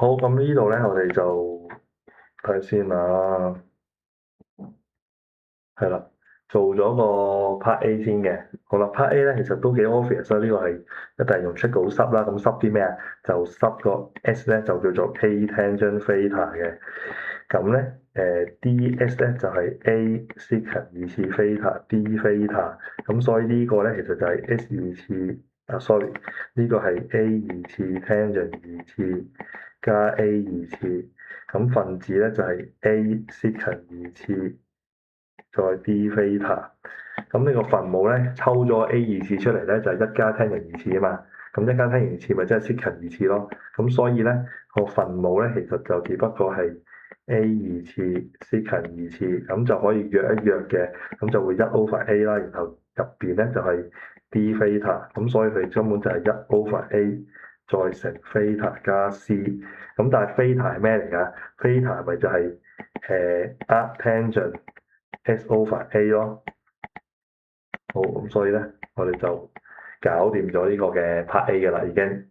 好，咁呢度咧，我哋就睇下先啦。係啦，做咗個 part A 先嘅。好啦，part A 咧其實都幾 obvious 啦。呢個係一定係用出稿濕啦。咁濕啲咩啊？就濕個 S 咧就叫做 A tangent theta 嘅。咁咧DS 咧就係 A secant 二次 theta D theta。咁所以呢個咧其實就係 S 二次sorry，呢個係 A 二次 tangent 二次加 A 二次。咁分子咧就係 A secant 二次。再 d theta，咁呢個分母咧抽咗 a 二次出嚟咧就係一加 tan 二次啊嘛，咁一加 tan 二次咪即係 secant 二次咯，咁所以咧個分母咧其實就只不過係 a 二次 secant 二次，咁就可以約一約嘅，咁就會一 over a 啦，然後入邊咧就係 d theta，咁所以佢根本就係一 over a 再乘 theta 加 c，咁但係 theta 係咩嚟㗎？theta 咪就係arctangent S over A 咯，好，咁所以咧，我哋就搞掂咗呢個嘅 part A 嘅啦，已經。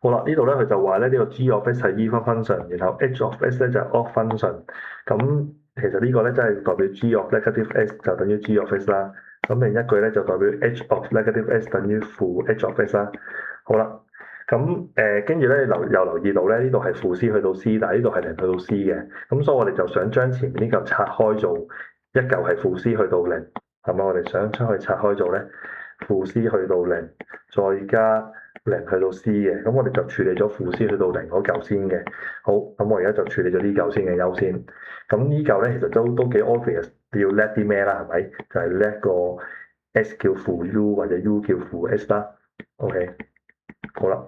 好啦，呢度咧佢就話咧呢個 G of S 係 even function，然後 H of S 咧就係 odd function。咁其實呢個咧真係代表 G of negative S 就等於 G of S 啦。咁另一句咧就代表 H of negative S 等於負 H of S 啦。好啦，咁跟住咧又留意到咧呢度係負 C 去到 C，但係呢度係零去到 C 嘅。咁所以我哋就想將前面呢嚿拆開做一嚿係負 C 去到零，係咪？我哋想將佢拆開做咧負 C 去到零，再加零去到 C 嘅，咁我哋就處理咗負 C 去到零嗰嚿先嘅。好，咁我而家就處理咗呢嚿先嘅優先。咁呢嚿咧其實都幾 obvious，要叻啲咩啦？係咪？就係叻個 S 叫負 U 或者 U 叫負 S 啦。OK，好啦，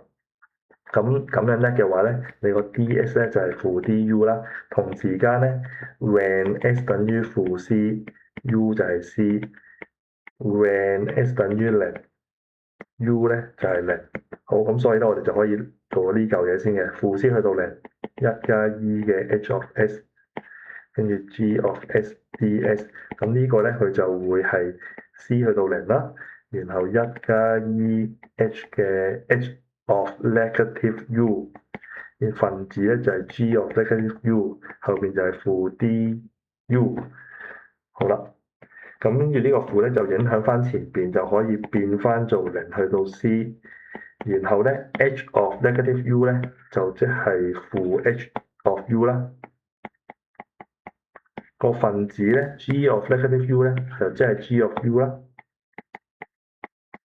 咁樣叻嘅話咧，你個 DS 咧就係負 DU 啦。同時間咧，when S 等於負 C，U 就係 C；when S 等於零，U 咧就係零。好，咁所以咧我哋就可以做呢嚿嘢先嘅，負 C 去到零，一加 E 嘅 H of S，跟住 G of S DS，咁呢個咧佢就會係 C 去到零啦，然後一加 E H 嘅 H of negative U，分子咧就係 G of negative U，後邊就係負 DU，好啦。咁跟住呢個負咧就影響翻前邊，就可以變翻做零去到 C，然後咧 H of negative U 咧就即係負 H of U 啦。個分子咧 G of negative U 咧就即係 G of U 啦。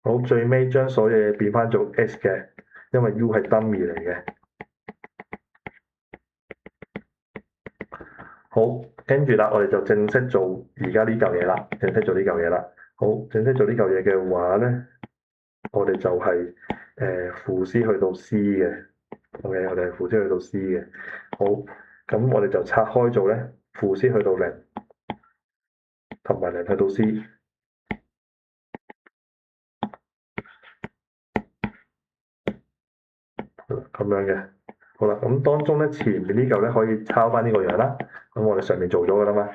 好，最尾將所有嘢變翻做 S 嘅，因為 U 係 dummy 嚟嘅。好，跟住啦，我哋就正式做而家呢嚿嘢啦，正式做呢嚿嘢啦。好，正式做呢嚿嘢嘅話咧，我哋就係負 C 去到 C 嘅。OK，我哋係負 C 去到 C 嘅。好，咁我哋就拆開做咧，負 C 去到零，同埋零去到 C，咁樣嘅。好啦，咁當中咧前面呢嚿咧可以抄翻呢個樣啦。咁我哋上面做咗噶啦嘛。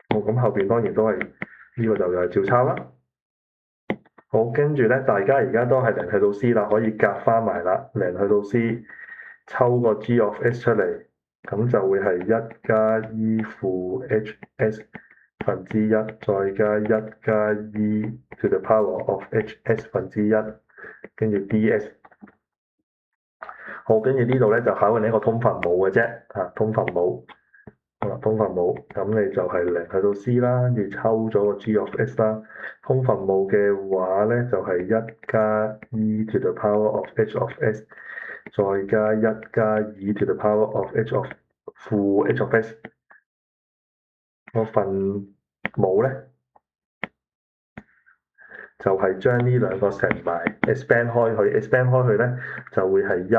好，咁後邊當然都係呢個就係照抄啦。好，跟住咧，大家而家都係零去到 C 啦，可以夾翻埋啦。零去到 C，抽個 G of S 出嚟，咁就會係一加 E 負 HS 分之一，再加一加 E to the power of HS 分之一，跟住 DS。好，跟住呢度咧就考緊你一個通分母嘅啫，通分母。好啦，通分母，咁你就係零去到 C 啦，跟住抽咗個 G of S 啦。通分母嘅話咧，就係一加 E to the power of H of S，再加一加 E to the power of H of 負 H of S。個分母咧，就係將呢兩個乘埋 expand 開去，expand 開去咧，就會係一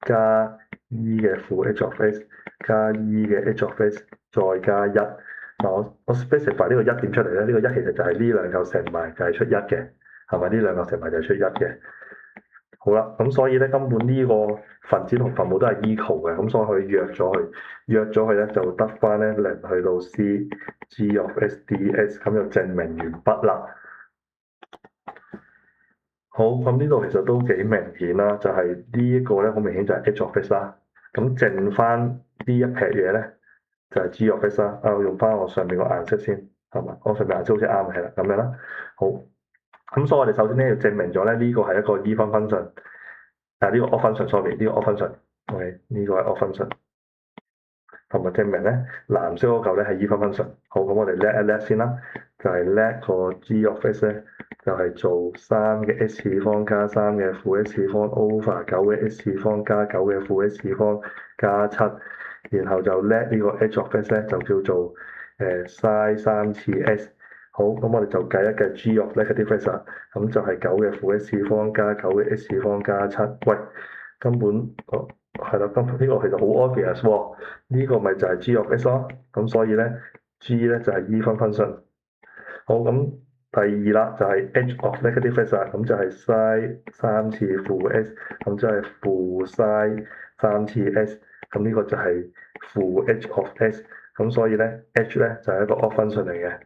加 E 嘅負 H of S 加 E 嘅 H of S 再加一。嗱，我 specify 呢個一點出嚟咧，呢個一其實就係呢兩嚿乘埋就係出一嘅，係咪？呢兩嚿乘埋就係出一嘅。好啦，咁所以咧根本呢個分子同分母都係 equal 嘅，咁所以可以約咗佢，約咗佢咧就得翻咧零去到 C G of S D S，咁就證明完畢啦。好，咁呢度其實都幾明顯啦，就係呢一個咧，好明顯就係 H of S 啦。咁剩翻呢一撇嘢咧，就係 G of S 啦。啊，我用翻我上面個顏色先，係嘛？我上面顏色好似啱，係啦，咁樣啦。好，咁所以我哋首先咧要證明咗咧呢個係一個 even function，呢個 odd function，sorry，呢個 odd function，OK，呢個係 odd function。同埋證明咧藍色嗰嚿咧係 even function。好，咁我哋叻一叻先啦，就係叻個 G of S 咧，就係做三嘅 S 次方加三嘅負 S 次方 over 九嘅 S 次方加九嘅負 S 次方加七，然後就叻呢個 H of S 咧就叫做sin 三次 S。好，咁我哋就計一計 G of negative S 啦，咁就係九嘅負 S 次方加九嘅 S 次方加七。喂，根本係啦，根本呢個其實好 obvious 喎。呢個咪就係 G of S 咯，咁所以咧 G 咧就係 even function。好，咁第二啦就係 H of negative S 啦，咁就係 sin 三次負 S，咁即係負 sin 三次 S，咁呢個就係負 H of S，咁所以咧 H 咧就係一個 odd function 嚟嘅。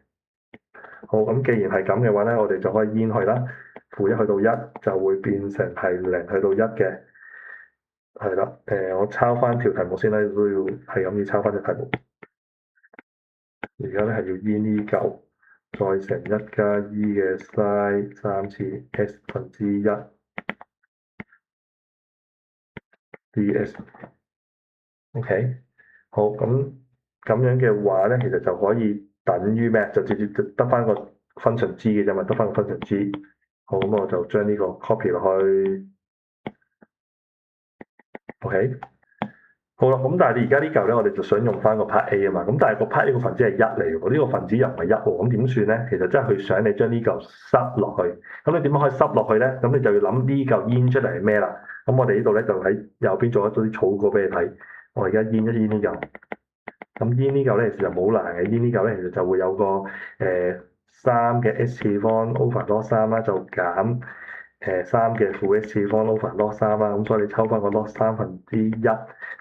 好，咁既然係咁嘅話咧，我哋就可以編去啦，負一去到一就會變成係零去到一嘅。係啦，我抄翻條題目先啦，都要係咁要抄翻條題目。而家咧係要 e 呢嚿，再乘一加 e 嘅 sin 三次 s 分之一 ds。OK，好，咁樣嘅話咧，其實就可以等於咩？就直接得翻個 function g 嘅啫嘛，得翻個 function g。好，咁我就將呢個 copy 落去。OK。好啦，咁但係你而家呢嚿咧，我哋就想用翻個 part A 啊嘛，咁但係個 part A 個分子係一嚟喎，呢個分子又唔係一喎，咁點算咧？其實真係佢想你將呢嚿塞落去，咁你點樣可以塞落去咧？咁你就要諗呢嚿煙出嚟係咩啦？咁我哋呢度咧就喺右邊做一啲草稿俾你睇，我而家煙一煙呢嚿，咁煙呢嚿咧其實就冇難嘅，煙呢嚿咧其實就會有個三嘅 S 次方 over log 三啦，就減三嘅負 S 次方 over log 三啦，咁所以你抽翻個 log 三分之一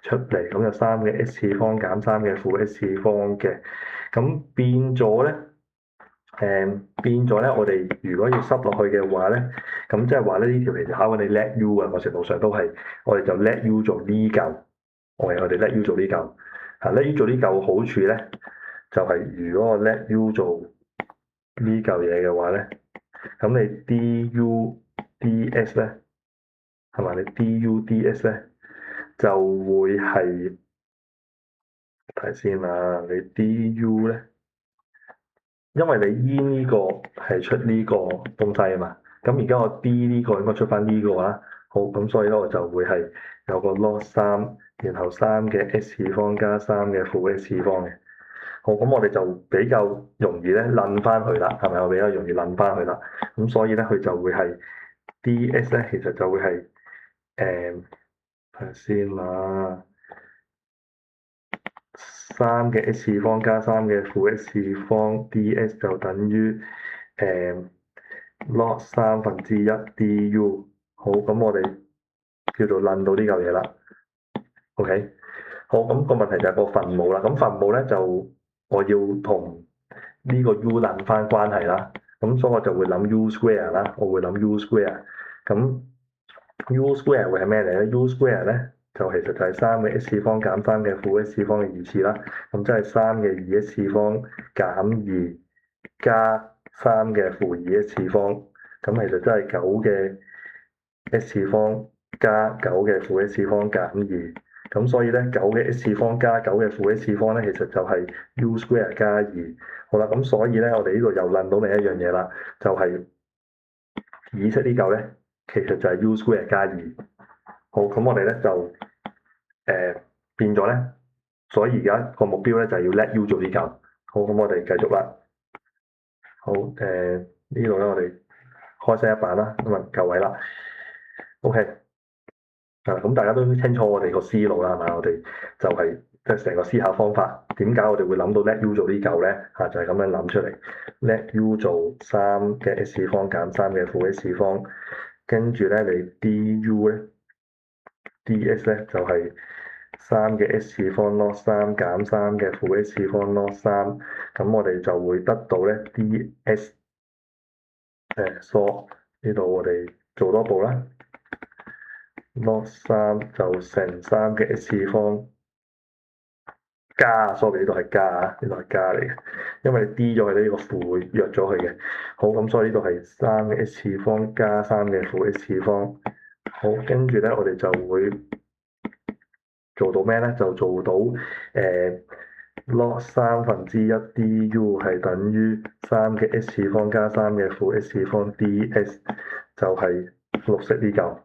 出嚟，咁就三嘅 S 次方減三嘅負 S 次方嘅，咁變咗咧，變咗咧，我哋如果要塞落去嘅話咧，咁即係話咧呢條其實考緊你 let u 啊，我程度上都係，我哋就 let u 做呢嚿，我哋 let u 做呢嚿，let u 做呢嚿好處咧，就係如果我 let u 做呢嚿嘢嘅話咧，咁你 du ds 咧，係咪？你 du ds 咧就會係睇先啦，你 du 咧，因為你 e 呢個係出呢個東西啊嘛，咁而家我 d 呢個應該出翻呢個啦，好，咁所以咧我就會係有個 log 三，然後三嘅 s 次方加三嘅負 s 次方嘅。好，咁我哋就比較容易咧諗翻去啦，係咪？我比較容易諗翻去啦。咁所以咧，佢就會係 ds 咧，其實就會係睇下先啦，三嘅 s 次方加三嘅負 s 次方 ds 就等於log 三分之一 du。好，咁我哋叫做諗到呢嚿嘢啦。OK。好，咁個問題就係個分母啦。咁分母咧就我要同呢個 u 諗翻關係啦。咁所以我就會諗 u square 啦。我會諗 u square。咁 u square 會係咩嚟咧？u square 咧就其實就係三嘅 s 次方減三嘅負 s 次方嘅二次啦。咁即係三嘅二 s 次方減二加三嘅負二 s 次方。咁其實真係九嘅 s 次方加九嘅負 s 次方減二。咁所以咧，九嘅 s 次方加九嘅負 s 次方咧，其實就係 u square 加二。好啦，咁所以咧，我哋呢度又諗到另一樣嘢啦，就係二出呢嚿咧，其實就係 u square 加二。好，咁我哋咧就變咗咧，所以而家個目標咧就係要 let u 做呢嚿。好，咁我哋繼續啦。好，呢度咧我哋開新一版啦，咁啊夠位啦。OK。咁大家都清楚我哋個思路啦，係嘛？我哋就係即係成個思考方法，點解我哋會諗到 let u 做呢嚿咧？就係咁樣諗出嚟，let u 做三嘅 s 次方減三嘅負 s 次方，跟住咧你 du 咧 ds 咧就係三嘅 s 次方 log 三減三嘅負 s 次方 log 三，咁我哋就會得到咧 ds。疏呢度我哋做多步啦，log 3就乘3嘅 x 次方加，sorry 呢度係加啊，呢度係加嚟嘅，因為 D 咗佢呢個負會約咗佢嘅。好，咁所以呢度係3嘅 x 次方加3嘅負 x 次方。好，跟住咧我哋就會做到咩咧？就做到log 1/3 du 係等於3嘅 x 次方加3嘅負 x 次方 dx， 就係綠色呢嚿。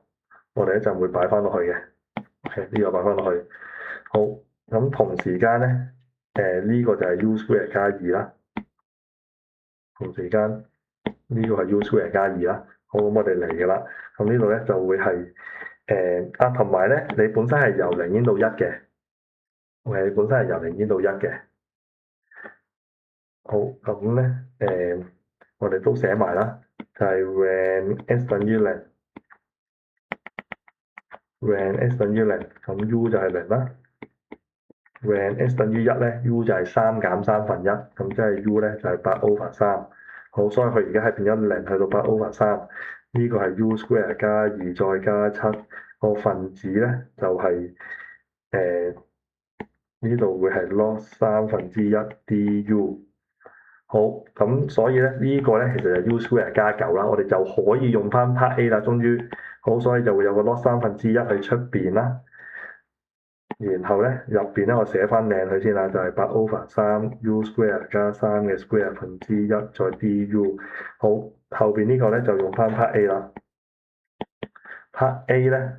我哋一陣會擺翻落去嘅。OK， 呢個擺翻落去。好，咁同時間咧，呢個就係 u square 加2啦。同時間呢個係 u square 加2啦。好，咁我哋嚟嘅啦。咁呢度咧就會係同埋咧，你本身係由0延到1嘅。OK，本身係由0延到1嘅。好，咁咧我哋都寫埋啦，就係 when x 等於0，when x 等於0，咁 u 就係0啦。when x 等於1咧，u 就係3減1/3，咁即係 u 咧就係8/3。好，所以佢而家係變咗0去到8/3。呢個係 u square 加2再加7，個分子咧就係呢度會係 log 1/3 du。好，咁所以咧呢個咧其實就 u square 加9啦，我哋就可以用翻 part A 啦，終於好，所以就會有個 log 1/3喺出邊啦。然後咧入邊咧我寫翻靚佢先啦，就係8/3 u square 加3嘅 square 分之一再 du。好，後邊呢個咧就用翻 part A 啦。part A 咧，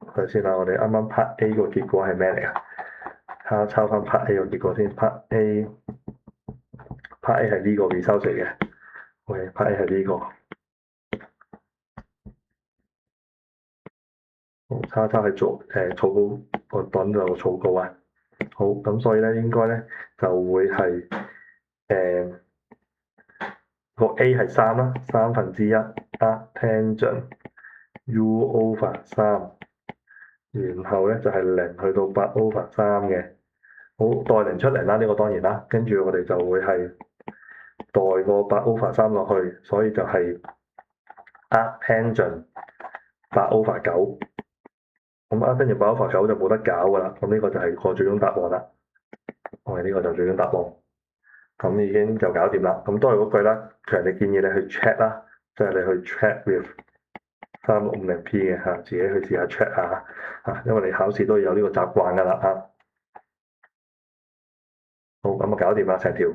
睇先啦，我哋啱啱 part A 個結果係咩嚟啊？抄翻 part A 個結果先，part A 係呢個 result 嚟嘅。OK，part A 係呢個。好，叉係做草稿個檔就草稿啊。好，咁所以咧應該咧就會係個 A 係3啦，1/3 arctangent u/3，然後咧就係0去到8/3嘅。好，代0出嚟啦，呢個當然啦。跟住我哋就會係代個8/3落去，所以就係 arctangent 8/9。咁 arctangent 8/9就冇得搞噶啦。咁呢個就係個最終答案啦。我哋呢個就最終答案。咁已經就搞掂啦。咁都係嗰句啦，強烈建議你去 check 啦，即係你去 check with 3650P 嘅嚇，自己去試下 check 下嚇，因為你考試都有呢個習慣噶啦嚇。好，咁啊搞掂啦成條。